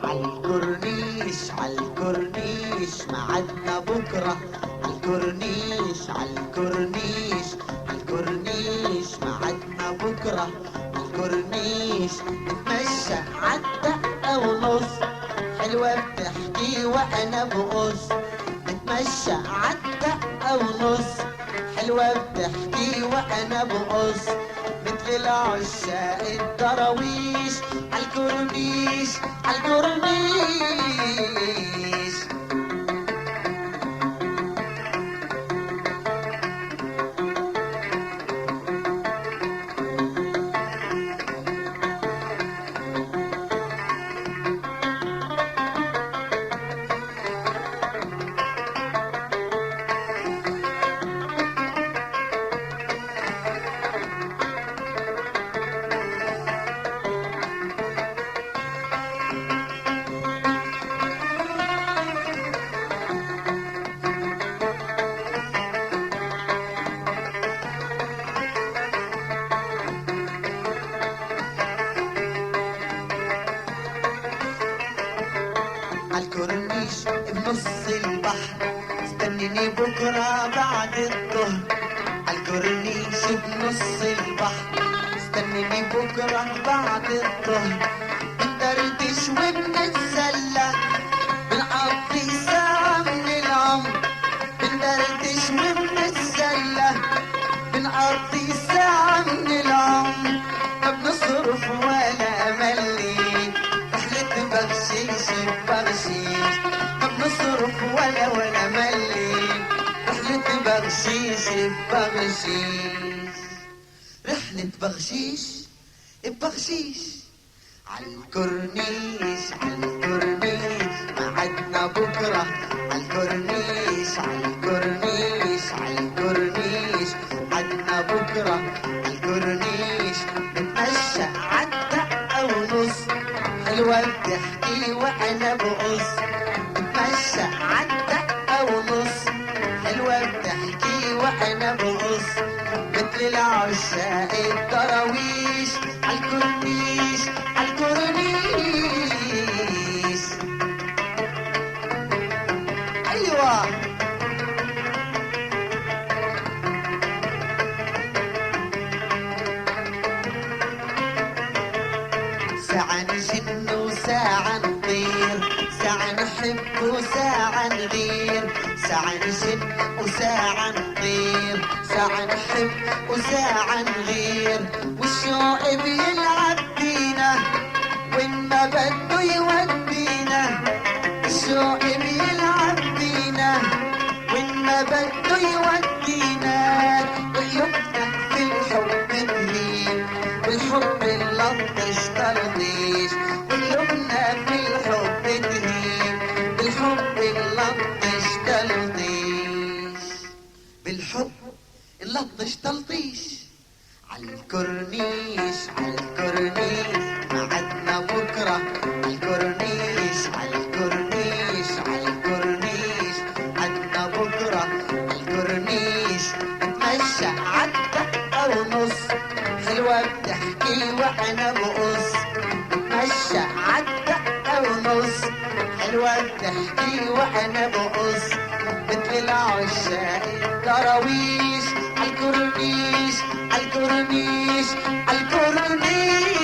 عالكورنيش عالكورنيش معدنا بكرة. عالكورنيش عالكورنيش عالكورنيش معدنا بكرة. عالكورنيش نتمشى عالدقة ونص، حلوة بتحكي وانا بقص. نتمشى عالدقة ونص، حلوة بتحكي وانا بقص. مثل العشاق الدراويش عالكورنيش عالكورنيش. عالكورنيش بنص البحر استنيني بكرة بعد الظهر. عالكورنيش بنص البحر استنيني بكرة بعد الظهر. بندردش وبنتسلى بنقضي ساعة من العمر. بندردش وبنتسلى بنقضي ساعة من العمر. ما بنصرف ولا ملي رحلة بغشيش بغشيش. ما بنصرف ولا ملي رحلة بغشيش بغشيش. رحلة بغشيش بغشيش. عالكورنيش عالكورنيش معدنا بكرة. عالكورنيش عالكورنيش عالكورنيش معدنا بكرة. عالكورنيش نتمشى عالدقة ونص، حلوة بتحكي وانا بقص. نتمشى عالدقة ونص، حلوة بتحكي وانا بقص. مثل العشاق الدراويش عالكورنيش عالكورنيش. ايوه ساعة نجن وساعة نطير، ساعة نحب وساعة نغير. ساعة نجن وساعة نطير، ساعة نحب وساعة نغير. والشوق بيلعب بينا وين ما بده يودينا. الشوق بيلعب بينا وين ما بده يودينا. وقلوبنا في الحب تهين والحب اللطش ترضيش. وقلوبنا في الحب تهين بالحب اللطش تلطيش. بالحب اللطش تلطيش. عالكورنيش عالكورنيش معدنا بكرة. عالكورنيش عالكورنيش عالكورنيش معدنا بكرة. عالكورنيش نتمشى عالدقة ونص، حلوة بتحكي وانا بقص. نتمشى عالدقة ونص، حلوة بتحكي وانا بقص. مثل العشاق الدراويش عالكورنيش عالكورنيش عالكورنيش.